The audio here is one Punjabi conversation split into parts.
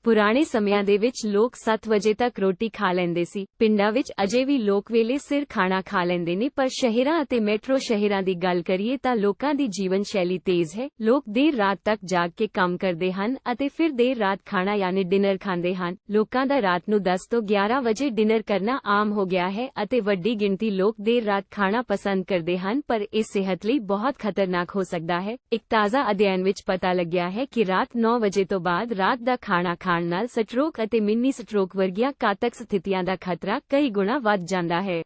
ਪੁਰਾਣੇ ਸਮਿਆਂ ਦੇ ਵਿੱਚ ਲੋਕ 7 ਵਜੇ ਤੱਕ ਰੋਟੀ ਖਾ ਲੈਂਦੇ ਸੀ। ਪਿੰਡਾਂ ਵਿੱਚ ਅਜੇ ਵੀ ਲੋਕ ਵੇਲੇ ਸਿਰ ਖਾਣਾ ਖਾ ਲੈਂਦੇ ਨੇ, ਪਰ ਸ਼ਹਿਰਾਂ ਅਤੇ ਮੈਟਰੋ ਸ਼ਹਿਰਾਂ ਦੀ ਗੱਲ ਕਰੀਏ ਤਾਂ ਲੋਕਾਂ ਦੀ ਜੀਵਨ ਸ਼ੈਲੀ ਤੇਜ਼ ਹੈ। ਲੋਕ ਦੇਰ ਰਾਤ ਤੱਕ ਜਾਗ ਕੇ ਕੰਮ ਕਰਦੇ ਹਨ ਅਤੇ ਫਿਰ ਦੇਰ ਰਾਤ ਖਾਣਾ ਯਾਨੀ ਡਿਨਰ ਖਾਂਦੇ ਹਨ। ਲੋਕਾਂ ਦਾ ਰਾਤ ਨੂੰ 10 ਤੋਂ 11 ਵਜੇ ਡਿਨਰ ਕਰਨਾ ਆਮ ਹੋ ਗਿਆ ਹੈ ਅਤੇ ਵੱਡੀ ਗਿਣਤੀ ਲੋਕ ਦੇਰ ਰਾਤ ਖਾਣਾ ਪਸੰਦ ਕਰਦੇ ਹਨ, ਪਰ ਇਹ ਸਿਹਤ ਲਈ ਬਹੁਤ ਖਤਰਨਾਕ ਹੋ ਸਕਦਾ ਹੈ। ਇੱਕ ਤਾਜ਼ਾ ਅਧਿਐਨ ਵਿੱਚ ਪਤਾ ਲੱਗਿਆ ਹੈ ਕਿ ਰਾਤ 9 ਵਜੇ ਤੋਂ ਬਾਅਦ ਰਾਤ ਦਾ ਖਾਣਾ ਖਾਣ ਨਾਲ ਸਟਰੋਕ ਅਤੇ ਮਿੰਨੀ ਸਟਰੋਕ ਵਰਗੀਆਂ ਘਾਤਕ ਸਥਿਤੀਆਂ ਦਾ ਖਤਰਾ ਕਈ ਗੁਣਾ ਵੱਧ ਜਾਂਦਾ ਹੈ।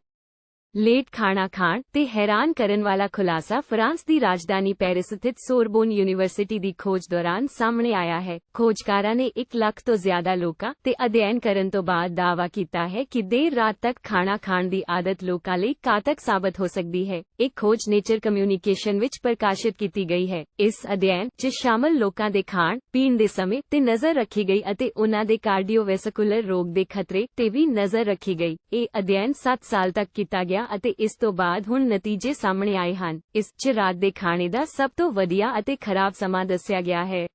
ਲੇਟ ਖਾਣਾ ਖਾਣ ਤੇ ਹੈਰਾਨ ਕਰਨ ਵਾਲਾ ਖੁਲਾਸਾ ਫਰਾਂਸ ਦੀ ਰਾਜਧਾਨੀ ਪੈਰਿਸ ਸਥਿਤ ਸੋਰਬੋਨ ਯੂਨੀਵਰਸਿਟੀ ਦੀ ਖੋਜ ਦੌਰਾਨ ਸਾਹਮਣੇ ਆਇਆ ਹੈ। ਖੋਜਕਾਰਾਂ ਨੇ 1 ਲੱਖ ਤੋਂ ਜ਼ਿਆਦਾ ਲੋਕਾਂ ਤੇ ਅਧਿਐਨ ਕਰਨ ਤੋਂ ਬਾਅਦ ਦਾਅਵਾ ਕੀਤਾ ਹੈ ਕਿ ਦੇਰ ਰਾਤ ਤੱਕ ਖਾਣਾ ਖਾਣ ਦੀ ਆਦਤ ਲੋਕਾਂ ਲਈ ਘਾਤਕ ਸਾਬਤ ਹੋ ਸਕਦੀ ਹੈ। ਇੱਕ ਖੋਜ ਨੇਚਰ ਕਮਿਊਨੀਕੇਸ਼ਨ ਵਿੱਚ ਪ੍ਰਕਾਸ਼ਿਤ ਕੀਤੀ ਗਈ ਹੈ। ਇਸ ਅਧਿਐਨ 'ਚ ਸ਼ਾਮਲ ਲੋਕਾਂ ਦੇ ਖਾਣ ਪੀਣ ਦੇ ਸਮੇਂ ਤੇ ਨਜ਼ਰ ਰੱਖੀ ਗਈ ਅਤੇ ਉਨ੍ਹਾਂ ਦੇ ਕਾਰਡੀਓਵੈਸਕੂਲਰ ਰੋਗ ਦੇ ਖਤਰੇ ਤੇ ਵੀ ਨਜ਼ਰ ਰੱਖੀ ਗਈ। ਇਹ ਅਧਿਐਨ 7 ਸਾਲ ਤੱਕ ਕੀਤਾ ਗਿਆ ਅਤੇ ਇਸ ਤੋਂ ਬਾਅਦ ਹੁਣ ਨਤੀਜੇ ਸਾਹਮਣੇ ਆਏ ਹਨ। ਇਸ 'ਚ ਰਾਤ ਦੇ ਖਾਣੇ ਦਾ ਸਭ ਤੋਂ ਵਧੀਆ ਅਤੇ ਖਰਾਬ ਸਮਾਂ ਦੱਸਿਆ ਗਿਆ ਹੈ।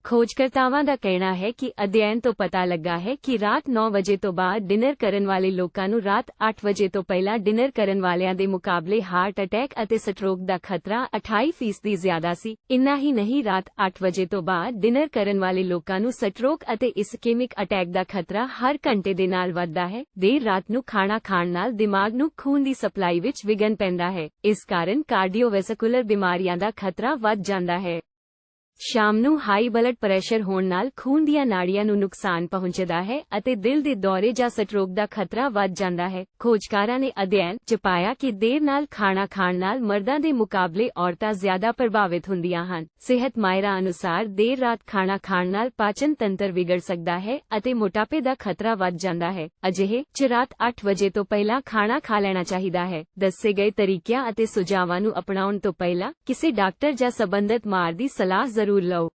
ਖੋਜਕਰਤਾਵਾਂ ਦਾ ਕਹਿਣਾ ਹੈ ਕਿ ਅਧਿਐਨ ਤੋਂ ਪਤਾ ਲੱਗਾ ਹੈ ਕਿ ਰਾਤ 9 ਵਜੇ ਤੋਂ ਬਾਅਦ ਡਿਨਰ ਕਰਨ ਵਾਲੇ ਲੋਕਾਂ ਨੂੰ ਰਾਤ 8 ਵਜੇ ਤੋਂ ਪਹਿਲਾਂ ਡਿਨਰ ਕਰਨ ਵਾਲਿਆਂ ਦੇ ਮੁਕਾਬਲੇ ਹਾਰਟ ਅਟੈਕ ਅਤੇ ਸਟਰੋਕ ਦਾ ਖਤਰਾ 28% ਜ਼ਿਆਦਾ ਸੀ। ਇੰਨਾ ਹੀ ਨਹੀਂ, ਰਾਤ 8 ਵਜੇ ਤੋਂ ਬਾਅਦ ਡਿਨਰ ਕਰਨ ਵਾਲੇ ਲੋਕਾਂ ਨੂੰ ਸਟਰੋਕ ਅਤੇ ਇਸਕੇਮਿਕ ਅਟੈਕ ਦਾ ਖਤਰਾ ਹਰ ਘੰਟੇ ਦੇ ਨਾਲ ਵੱਧਦਾ ਹੈ। ਦੇਰ ਰਾਤ ਨੂੰ ਖਾਣਾ ਖਾਣ ਨਾਲ ਦਿਮਾਗ ਨੂੰ ਖੂਨ ਦੀ ਸਪਲਾਈ ਵਿੱਚ ਵਿਘਨ ਪੈਂਦਾ ਹੈ। ਇਸ ਕਾਰਨ ਕਾਰਡੀਓਵੈਸਕੂਲਰ ਬਿਮਾਰੀਆਂ ਦਾ ਖਤਰਾ ਵੱਧ ਜਾਂਦਾ ਹੈ। ਸ਼ਾਮ ਨੂੰ ਹਾਈ ਬਲੱਡ ਪ੍ਰੈਸ਼ਰ ਹੋਣ ਨਾਲ ਖੂਨ ਦੀਆਂ ਨਾੜੀਆਂ ਨੂੰ ਨੁਕਸਾਨ ਪਹੁੰਚਦਾ ਹੈ ਅਤੇ ਦਿਲ ਦੇ ਦੌਰੇ ਜਾਂ ਸਟਰੋਕ ਦਾ ਖਤਰਾ ਵੱਧ ਜਾਂਦਾ ਹੈ। ਖੋਜਕਾਰਾਂ ਨੇ ਅਧਿਐਨ 'ਚ ਪਾਇਆ ਕਿ ਦੇਰ ਨਾਲ ਖਾਣਾ ਖਾਣ ਨਾਲ ਮਰਦਾਂ ਦੇ ਮੁਕਾਬਲੇ ਔਰਤਾਂ ਜ਼ਿਆਦਾ ਪ੍ਰਭਾਵਿਤ ਹੁੰਦੀਆਂ ਹਨ। ਸਿਹਤ ਮਾਹਿਰਾਂ ਅਨੁਸਾਰ ਦੇਰ ਰਾਤ ਖਾਣਾ ਖਾਣ ਨਾਲ ਪਾਚਨ ਤੰਤਰ ਵਿਗੜ ਸਕਦਾ ਹੈ ਅਤੇ ਮੋਟਾਪੇ ਦਾ ਖਤਰਾ ਵੱਧ ਜਾਂਦਾ ਹੈ। ਅਜਿਹੇ 'ਚ ਰਾਤ 8 ਵਜੇ ਤੋਂ ਪਹਿਲਾਂ ਖਾਣਾ ਖਾ ਲੈਣਾ ਚਾਹੀਦਾ ਹੈ। ਦੱਸੇ ਗਏ ਤਰੀਕਿਆਂ ਅਤੇ ਸੁਝਾਵਾਂ ਨੂੰ ਅਪਣਾਉਣ ਤੋਂ ਪਹਿਲਾਂ ਕਿਸੇ ਡਾਕਟਰ ਜਾਂ ਸਬੰਧਤ ਮਾਹਰ ਦੀ ਸਲਾਹ ਜ਼ਰੂਰ ਲਓ।